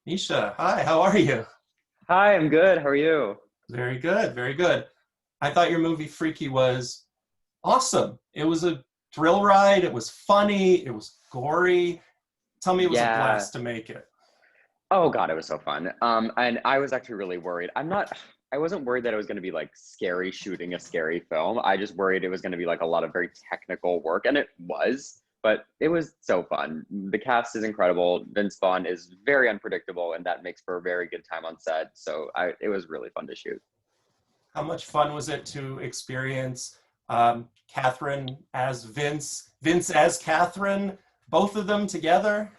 Misha, hi, how are you? Hi, I'm good. How are you? Very good, very good. I thought your movie Freaky was awesome. It was a thrill ride, it was funny, it was gory. Tell me it was a Yeah. blast to make it. Oh God, it was so fun. And I was actually really worried. I wasn't worried that it was going to be like scary shooting a scary film. I just worried it was going to be like a lot of very technical work, and it was, but it was so fun. The cast is incredible. Vince Vaughn is very unpredictable, and that makes for a very good time on set. It was really fun to shoot. How much fun was it to experience Kathryn as Vince, Vince as Kathryn, both of them together?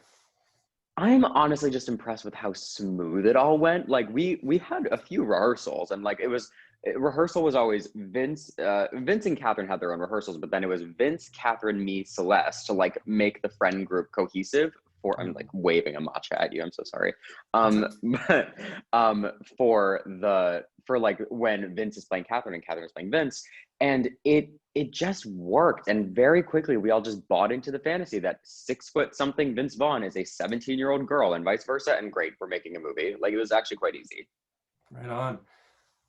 I'm honestly just impressed with how smooth it all went. Like we had a few rehearsals, and like rehearsal was always Vince and Catherine had their own rehearsals, but then it was Vince, Catherine, me, Celeste to like make the friend group cohesive. I'm like waving a matcha at you. I'm so sorry. That's Um, it. but for like when Vince is playing Catherine and Catherine is playing Vince, and it just worked. And very quickly, we all just bought into the fantasy that 6 foot something Vince Vaughn is a 17-year-old girl and vice versa. And great, we're making a movie. Like it was actually quite easy. Right on.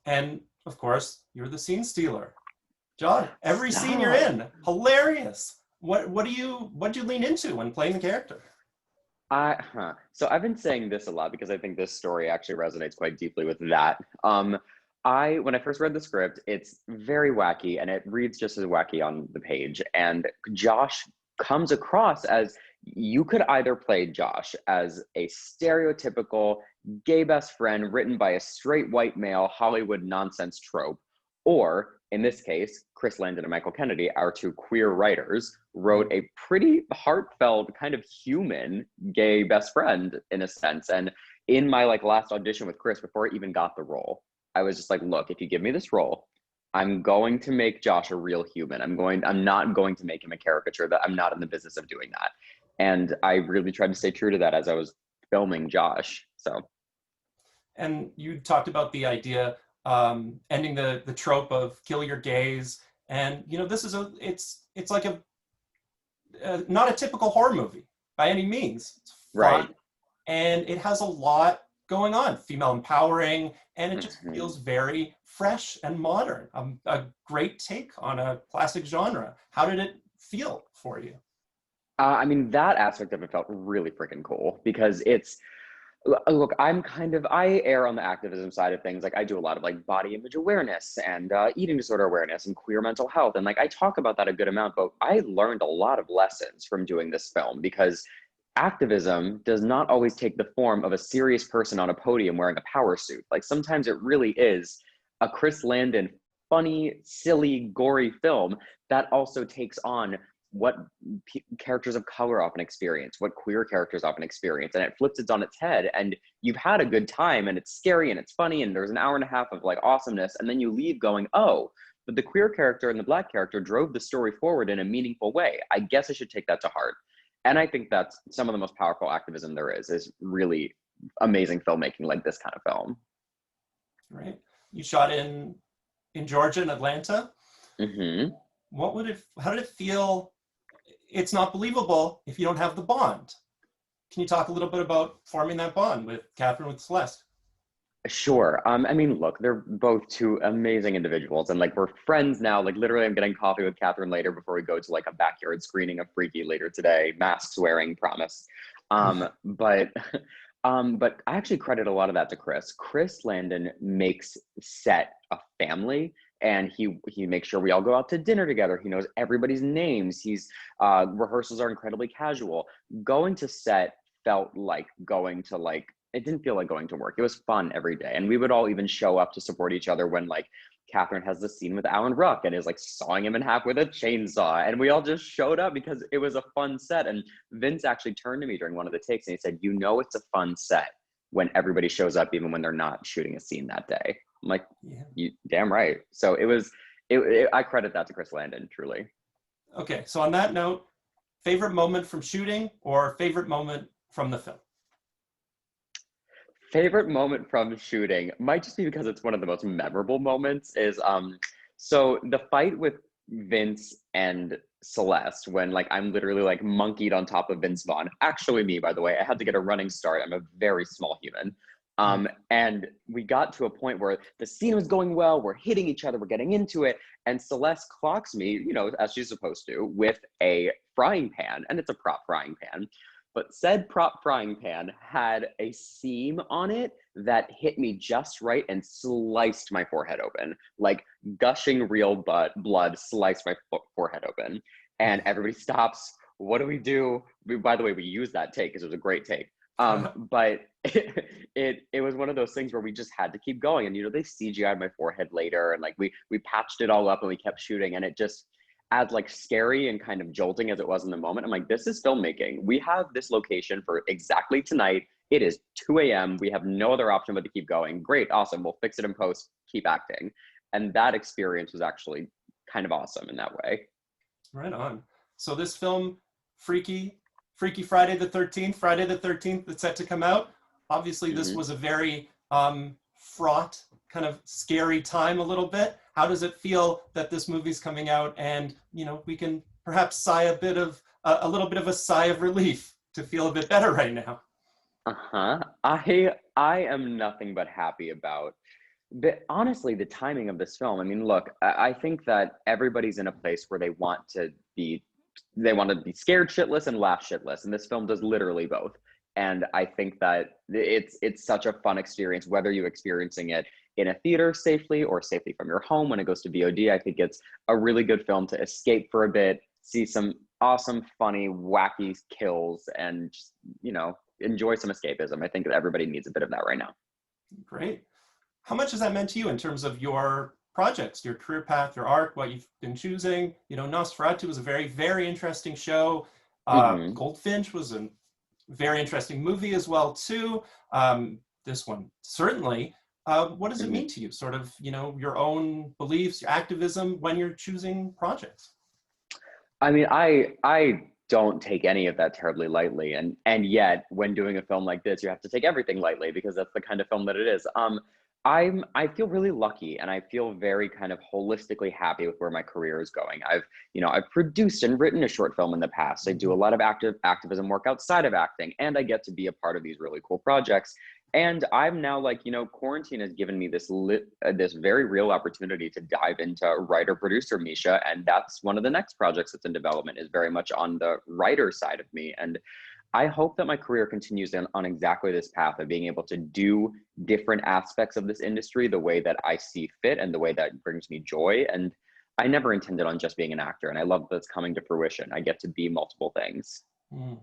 And of course, you're the scene stealer. John, every scene you're Stop. in, hilarious. What do you lean into when playing the character? So I've been saying this a lot because I think this story actually resonates quite deeply with that. When I first read the script, it's very wacky and it reads just as wacky on the page. And Josh comes across as you could either play Josh as a stereotypical gay best friend written by a straight white male Hollywood nonsense trope, or in this case, Chris Landon and Michael Kennedy, our two queer writers, wrote a pretty heartfelt, kind of human gay best friend in a sense. And in my like last audition with Chris, before I even got the role, I was just like, look, if you give me this role, I'm going to make Josh a real human. I'm not going to make him a caricature. That I'm not in the business of doing that. And I really tried to stay true to that as I was filming Josh. So And you talked about the idea ending the trope of kill your gays, and this is it's like a not a typical horror movie by any means. It's fun right. and it has a lot going on, female empowering, and it just Mhm. feels very fresh and modern. A great take on a classic genre. How did it feel for you? I mean, that aspect of it felt really freaking cool because look, I err on the activism side of things. Like I do a lot of like body image awareness and eating disorder awareness and queer mental health. And like I talk about that a good amount, but I learned a lot of lessons from doing this film because activism does not always take the form of a serious person on a podium wearing a power suit. Like sometimes it really is a Chris Landon funny, silly, gory film that also takes on what characters of color often experience, what queer characters often experience, and it flips it on its head. And you've had a good time, and it's scary, and it's funny, and there's an hour and a half of like awesomeness, and then you leave going, oh, but the queer character and the black character drove the story forward in a meaningful way. I guess I should take that to heart. And I think that's some of the most powerful activism there is really amazing filmmaking like this kind of film. Right? You shot in Georgia and Atlanta. Hmm. How did it feel? It's not believable if you don't have the bond. Can you talk a little bit about forming that bond with Catherine, with Celeste? Sure. I mean, look, they're both two amazing individuals, and like we're friends now. Like literally, I'm getting coffee with Catherine later before we go to like a backyard screening of Freaky later today. Masks wearing, promise. Um, but but I actually credit a lot of that to Chris. Chris Landon makes set a family, and he makes sure we all go out to dinner together. He knows everybody's names. He's rehearsals are incredibly casual. Going to set felt like going to like it didn't feel like going to work. It was fun every day. And we would all even show up to support each other when like Catherine has the scene with Alan Ruck and is like sawing him in half with a chainsaw. And we all just showed up because it was a fun set. And Vince actually turned to me during one of the takes and he said, you know, it's a fun set when everybody shows up, even when they're not shooting a scene that day. I'm like, Yeah. you damn right. So I credit that to Chris Landon, truly. Okay, so on that note, favorite moment from shooting or favorite moment from the film? Favorite moment from shooting might just be because it's one of the most memorable moments is so the fight with Vince and Celeste when like I'm literally like monkeyed on top of Vince Vaughn. Actually, me, by the way, I had to get a running start. I'm a very small human. Mm. And we got to a point where the scene was going well, we're hitting each other, we're getting into it, and Celeste clocks me, you know, as she's supposed to, with a frying pan, and it's a prop frying pan. But said prop frying pan had a seam on it that hit me just right and sliced my forehead open. Like gushing real blood sliced my forehead open. And everybody stops. What do we do? By the way, we used that take because it was a great take. But it was one of those things where we just had to keep going. And you know, they CGI'd my forehead later, and like we patched it all up and we kept shooting, and it just, as like scary and kind of jolting as it was in the moment, I'm like, this is filmmaking. We have this location for exactly tonight. It is 2 a.m. We have no other option but to keep going. Great, awesome. We'll fix it in post, keep acting. And that experience was actually kind of awesome in that way. Right on. So this film, Freaky Friday the 13th, Friday the 13th, that's set to come out. Obviously, this Mm-hmm. was a very fraught, kind of scary time a little bit. How does it feel that this movie's coming out, and you know, we can perhaps sigh a little bit of a sigh of relief to feel a bit better right now? Uh-huh. I am nothing but happy about honestly the timing of this film. I mean, look, I think that everybody's in a place where be they want to be scared shitless and laugh shitless, and this film does literally both. And I think that it's such a fun experience, whether you're experiencing it in a theater safely or safely from your home when it goes to VOD. I think it's a really good film to escape for a bit, see some awesome, funny, wacky kills, and just, you know, enjoy some escapism. I think that everybody needs a bit of that right now. Great. How much has that meant to you in terms of your projects, your career path, your art, what you've been choosing? You know, Nosferatu was a very, very interesting show. Hmm. Goldfinch was a very interesting movie as well too. This one certainly. What does it Hmm. mean to you? Sort of, you know, your own beliefs, your activism when you're choosing projects. I mean, I don't take any of that terribly lightly, and yet when doing a film like this, you have to take everything lightly because that's the kind of film that it is. I feel really lucky, and I feel very kind of holistically happy with where my career is going. I've produced and written a short film in the past. I do a Mhm. lot of activism work outside of acting, and I get to be a part of these really cool projects. And I'm now like, you know, quarantine has given me this very real opportunity to dive into writer producer Misha, and that's one of the next projects that's in development, is very much on the writer side of me. And I hope that my career continues on exactly this path of being able to do different aspects of this industry the way that I see fit and the way that brings me joy. And I never intended on just being an actor, and I love that's coming to fruition. I get to be multiple things. Mm.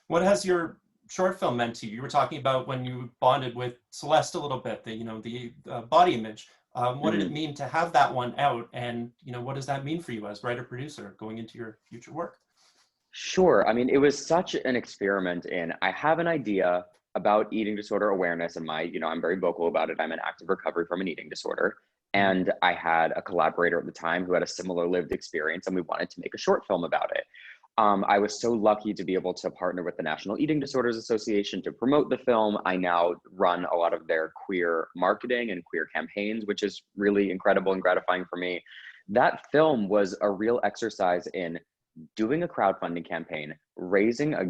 What has your short film meant to you? You were talking about when you bonded with Celeste a little bit, the, you know, the body image. What did it Mhm. mean to have that one out? And, you know, what does that mean for you as writer producer going into your future work? Sure. I mean, it was such an experiment in, I have an idea about eating disorder awareness, and I'm very vocal about it. I'm in active recovery from an eating disorder. Mm. And I had a collaborator at the time who had a similar lived experience, and we wanted to make a short film about it. I was so lucky to be able to partner with the National Eating Disorders Association to promote the film. I now run a lot of their queer marketing and queer campaigns, which is really incredible and gratifying for me. That film was a real exercise in doing a crowdfunding campaign, raising a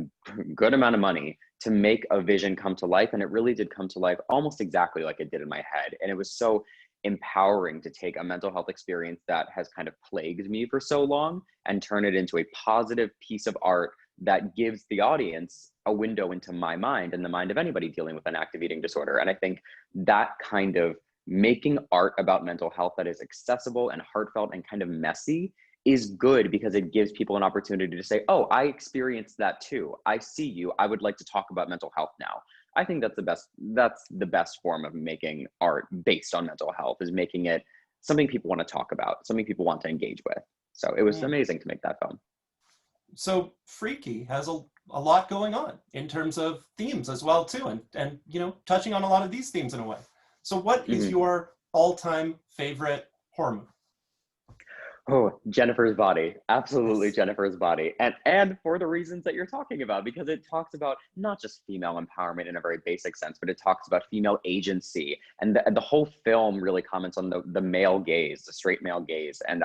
good amount of money to make a vision come to life. And it really did come to life almost exactly like it did in my head. And it was so empowering to take a mental health experience that has kind of plagued me for so long and turn it into a positive piece of art that gives the audience a window into my mind and the mind of anybody dealing with an active eating disorder. And I think that kind of making art about mental health that is accessible and heartfelt and kind of messy is good because it gives people an opportunity to say, oh, I experienced that too. I see you. I would like to talk about mental health now. I think that's the best form of making art based on mental health, is making it something people want to talk about, something people want to engage with. So it was Mm. amazing to make that film. So Freaky has a lot going on in terms of themes as well too, and you know, touching on a lot of these themes in a way. So what is Mhm. your all-time favorite horror movie? Oh, Jennifer's Body. Absolutely Yes. Jennifer's Body. And for the reasons that you're talking about, because it talks about not just female empowerment in a very basic sense, but it talks about female agency. And the whole film really comments on the male gaze, the straight male gaze. And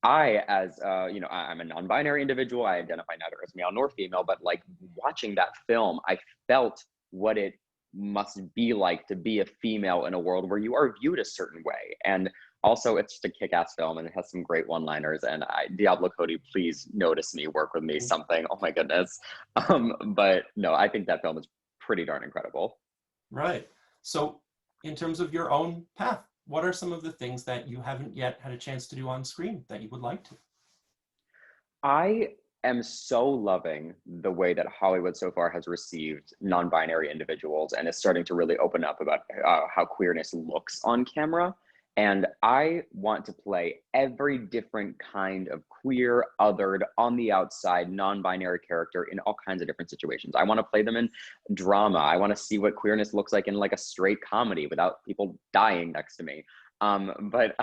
as I'm a non-binary individual. I identify neither as male nor female, but like watching that film, I felt what it must be like to be a female in a world where you are viewed a certain way. And also, it's just a kick-ass film, and it has some great one-liners. And Diablo Cody, please notice me, work with me, something. Oh my goodness. But no, I think that film is pretty darn incredible. Right. So, in terms of your own path, what are some of the things that you haven't yet had a chance to do on screen that you would like to? I am so loving the way that Hollywood so far has received non-binary individuals and is starting to really open up about how queerness looks on camera. And I want to play every different kind of queer, othered, on the outside, non-binary character in all kinds of different situations. I want to play them in drama. I want to see what queerness looks like in like a straight comedy without people dying next to me. But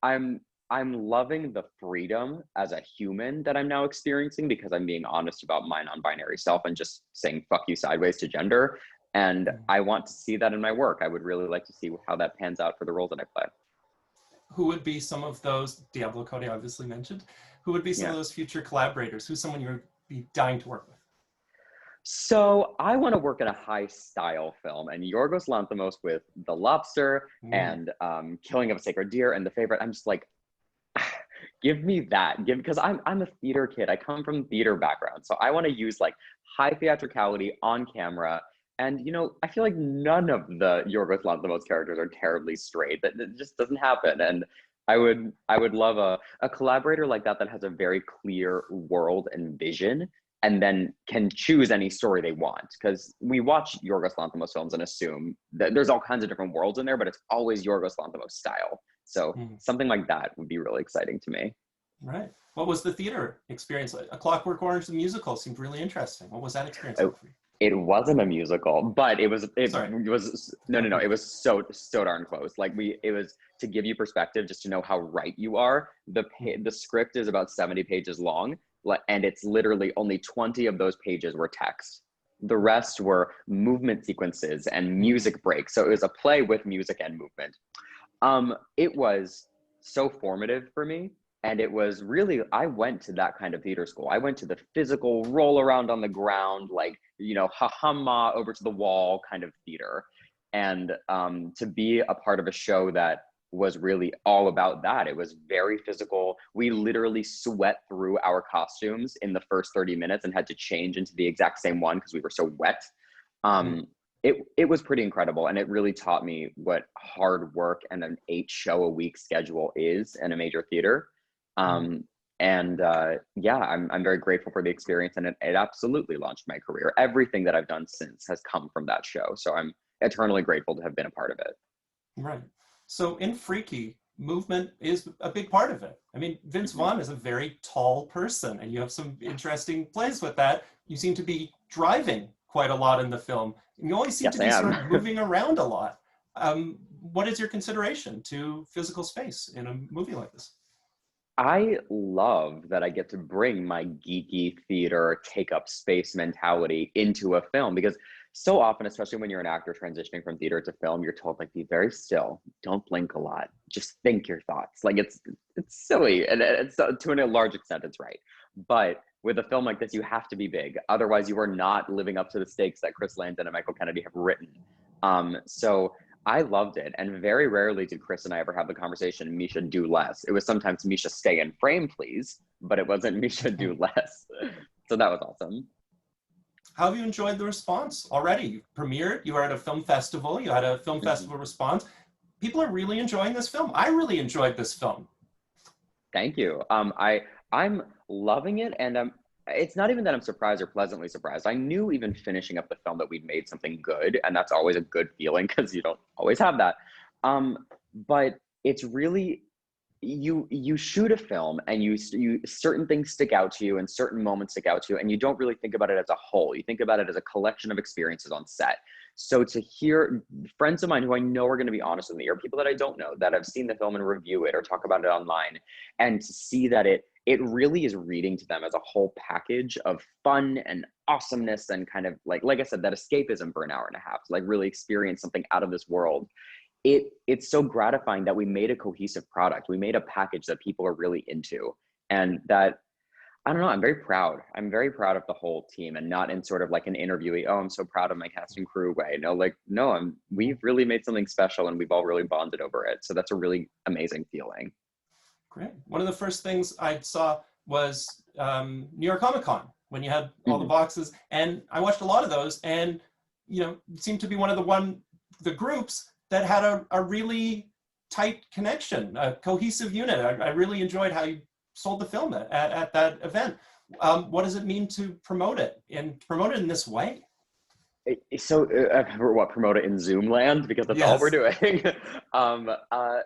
I'm I'm loving the freedom as a human that I'm now experiencing because I'm being honest about my non-binary self and just saying fuck you sideways to gender. And I want to see that in my work. I would really like to see how that pans out for the roles that I play. Who would be some of those, Diablo Cody obviously mentioned, who would be some Yeah. of those future collaborators? Who's someone you'd be dying to work with? So I want to work in a high style film, and Yorgos Lanthimos with The Lobster and Killing of a Sacred Deer and The Favorite. I'm just like, give me that. Because I'm a theater kid. I come from theater background, so I want to use like high theatricality on camera. And I feel like none of the Yorgos Lanthimos characters are terribly straight. That just doesn't happen. And I would love a collaborator like that has a very clear world and vision and then can choose any story they want. Because we watch Yorgos Lanthimos films and assume that there's all kinds of different worlds in there, but it's always Yorgos Lanthimos style. So something like that would be really exciting to me. Right. What was the theater experience like? A Clockwork Orange, the musical, seemed really interesting. What was that experience It, like for you? it wasn't a musical, but it was Sorry. no. It was so darn close. Like it was to give you perspective, just to know how right you are. The script is about 70 pages long, and it's literally only 20 of those pages were text. The rest were movement sequences and music breaks. So it was a play with music and movement. It was so formative for me. And it was really, I went to that kind of theater school. I went to the physical roll around on the ground, like, ha-ha-ma over to the wall kind of theater. And to be a part of a show that was really all about that. It was very physical. We literally sweat through our costumes in the first 30 minutes and had to change into the exact same one because we were so wet. It was pretty incredible, and it really taught me what hard work and an 8-show-a-week schedule is in a major theater. I'm very grateful for the experience, and it absolutely launched my career. Everything that I've done since has come from that show, so I'm eternally grateful to have been a part of it. Right. So in Freaky, movement is a big part of it. I mean, Vince Vaughn is a very tall person, and you have some interesting plays with that. You seem to be driving quite a lot in the film, and you always seem Yes, to I be sort am. of moving around a lot. What is your consideration to physical space in a movie like this? I love that I get to bring my geeky theater take up space mentality into a film because so often, especially when you're an actor transitioning from theater to film, you're told like be very still, don't blink a lot, just think your thoughts. Like it's silly, and it's to a large extent it's right. But with a film like this, you have to be big, otherwise you are not living up to the stakes that Chris Landon and Michael Kennedy have written. So I loved it. And very rarely did Chris and I ever have the conversation, Misha, do less. It was sometimes Misha, stay in frame, please. But it wasn't Misha, do less. So that was awesome. How have you enjoyed the response already? You premiered, you were at a film festival, you had a film festival response. People are really enjoying this film. I really enjoyed this film. Thank you. I'm loving it, and it's not even that I'm surprised or pleasantly surprised. I knew even finishing up the film that we'd made something good, and that's always a good feeling because you don't always have that. But it's really you shoot a film and you certain things stick out to you and certain moments stick out to you, and you don't really think about it as a whole. You think about it as a collection of experiences on set. So to hear friends of mine who I know are going to be honest with me, or people that I don't know that have seen the film and review it or talk about it online, and to see that it really is reading to them as a whole package of fun and awesomeness and kind of like I said, that escapism for an hour and a half to like really experience something out of this world. it's so gratifying that we made a cohesive product. We made a package that people are really into, and that, I don't know, I'm very proud. I'm very proud of the whole team, and not in sort of like an interviewee, oh, I'm so proud of my cast and crew way. No, like, no, we've really made something special, and we've all really bonded over it. So that's a really amazing feeling. Great. One of the first things I saw was New York Comic Con, when you had all the Mhm. boxes, and I watched a lot of those, and it seemed to be one of the groups that had a really tight connection, a cohesive unit. I really enjoyed how you sold the film at that event. What does it mean to promote it, and promote it in this way? So, what, promote it in Zoom land, because that's all we're Yes. doing. um, uh,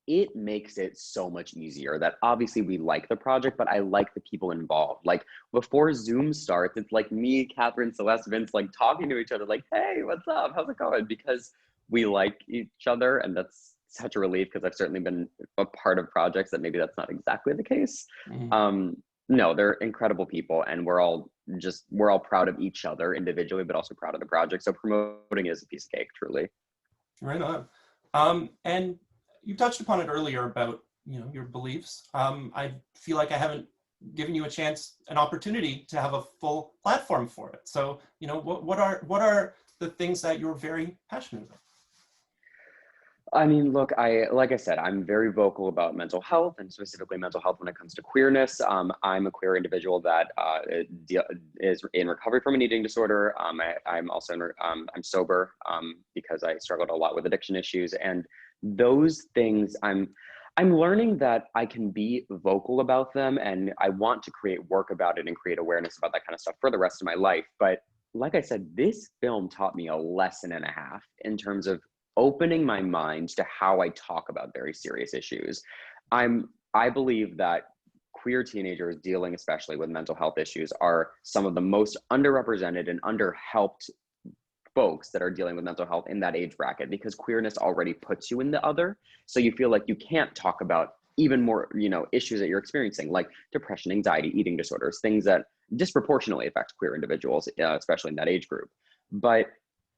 it makes it so much easier. That obviously we like the project, but I like the people involved. Like, before Zoom starts, it's like me, Kathryn, Celeste, Vince, like talking to each other, like, "Hey, what's up? How's it going?" Because we like each other, and that's such a relief, because I've certainly been a part of projects that maybe that's not exactly the case. Mhm. Um, no, they're incredible people, and we're all proud of each other individually, but also proud of the project. So promoting is a piece of cake, truly. Right on. And you touched upon it earlier about your beliefs. I feel like I haven't given you an opportunity to have a full platform for it. So what are the things that you're very passionate about? I mean, look, like I said, I'm very vocal about mental health, and specifically mental health when it comes to queerness. I'm a queer individual that is in recovery from an eating disorder. I'm also I'm sober, because I struggled a lot with addiction issues, and those things I'm learning that I can be vocal about them, and I want to create work about it and create awareness about that kind of stuff for the rest of my life. But like I said, this film taught me a lesson and a half in terms of opening my mind to how I talk about very serious issues. I believe that queer teenagers dealing especially with mental health issues are some of the most underrepresented and underhelped folks that are dealing with mental health in that age bracket, because queerness already puts you in the other. So you feel like you can't talk about even more, issues that you're experiencing, like depression, anxiety, eating disorders, things that disproportionately affect queer individuals, especially in that age group. But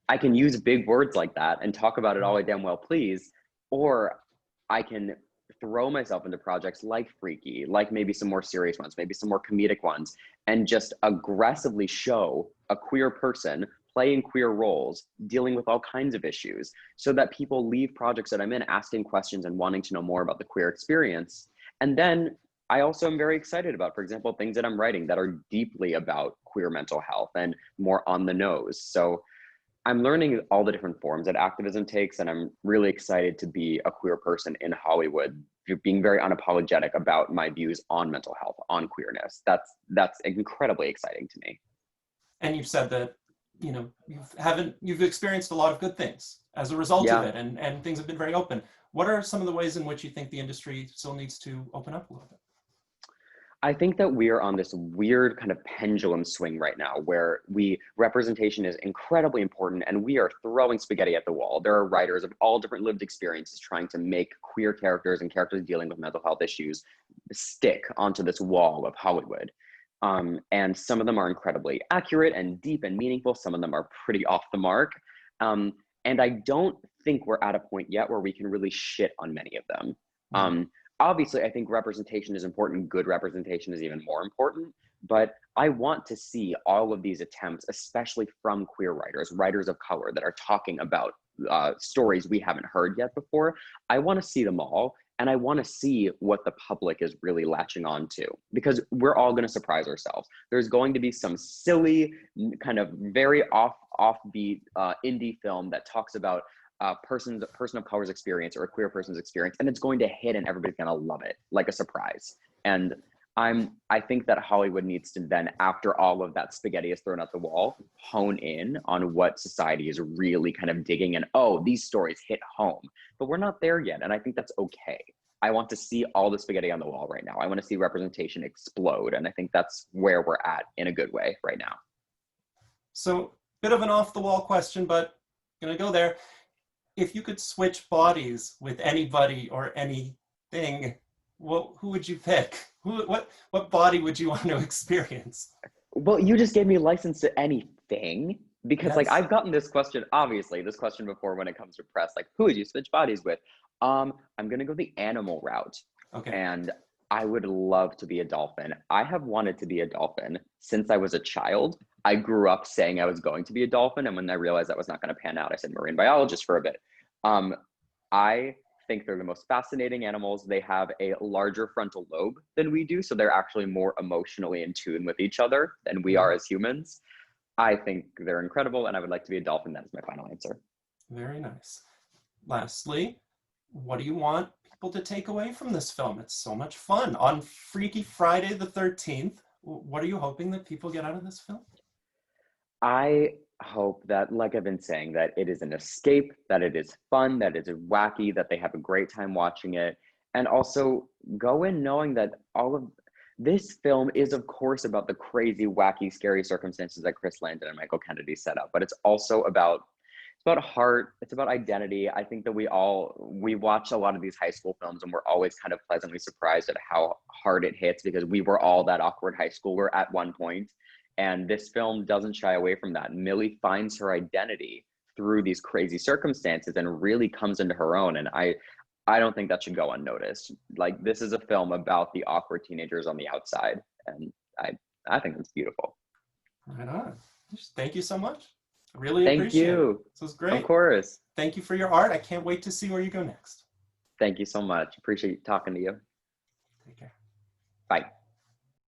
I can use big words like that and talk about it all I damn well please, or I can throw myself into projects like Freaky, like maybe some more serious ones, maybe some more comedic ones, and just aggressively show a queer person playing queer roles, dealing with all kinds of issues, so that people leave projects that I'm in asking questions and wanting to know more about the queer experience. And then I also am very excited about, for example, things that I'm writing that are deeply about queer mental health and more on the nose. So I'm learning all the different forms that activism takes, and I'm really excited to be a queer person in Hollywood, being very unapologetic about my views on mental health, on queerness. That's incredibly exciting to me. And you've said that you've experienced a lot of good things as a result of Yeah, it, and things have been very open. What are some of the ways in which you think the industry still needs to open up a little bit? I think that we are on this weird kind of pendulum swing right now, where representation is incredibly important, and we are throwing spaghetti at the wall. There are writers of all different lived experiences trying to make queer characters and characters dealing with mental health issues stick onto this wall of Hollywood. And some of them are incredibly accurate and deep and meaningful. Some of them are pretty off the mark. Um, and I don't think we're at a point yet where we can really shit on many of them. Mhm. Um, Obviously, I think representation is important. Good representation is even more important. But I want to see all of these attempts, especially from queer writers, writers of color that are talking about stories we haven't heard yet before. I want to see them all. And I want to see what the public is really latching on to, because we're all going to surprise ourselves. There's going to be some silly, kind of very offbeat indie film that talks about a person of color's experience, or a queer person's experience, and it's going to hit, and everybody's going to love it like a surprise. And I think that Hollywood needs to then, after all of that spaghetti is thrown at the wall, hone in on what society is really kind of digging, and oh, these stories hit home. But we're not there yet, and I think that's okay. I want to see all the spaghetti on the wall right now. I want to see representation explode, and I think that's where we're at in a good way right now. So, bit of an off the wall question, but gonna go there. If you could switch bodies with anybody or anything, who would you pick? What body would you want to experience? Well, you just gave me license to anything. because like Yes. I've gotten this question, obviously, this question before when it comes to press, like who would you switch bodies with? I'm gonna go the animal route, Okay. and I would love to be a dolphin. I have wanted to be a dolphin since I was a child. I grew up saying I was going to be a dolphin, and when I realized that was not going to pan out, I said marine biologist for a bit. Um, I think they're the most fascinating animals. They have a larger frontal lobe than we do, so they're actually more emotionally in tune with each other than we are Mhm. as humans. I think they're incredible, and I would like to be a dolphin. That is my final answer. Very nice. Lastly, what do you want people to take away from this film? It's so much fun. On Freaky Friday the 13th, what are you hoping that people get out of this film? I hope that, like I've been saying, that it is an escape, that it is fun, that it's wacky, that they have a great time watching it, and also go in knowing that all of this film is, of course, about the crazy, wacky, scary circumstances that Chris Landon and Michael Kennedy set up, but it's also about heart, it's about identity. I think that we watch a lot of these high school films and we're always kind of pleasantly surprised at how hard it hits because we were all that awkward high schooler at one point. And this film doesn't shy away from that. Millie finds her identity through these crazy circumstances and really comes into her own. And I don't think that should go unnoticed. Like this is a film about the awkward teenagers on the outside. And I think it's beautiful. Right on. Thank you so much. I really Thank appreciate it. you. This was Of great. course. Thank you for your art. I can't wait to see where you go next. Thank you so much. Appreciate talking to you. Take care. Bye.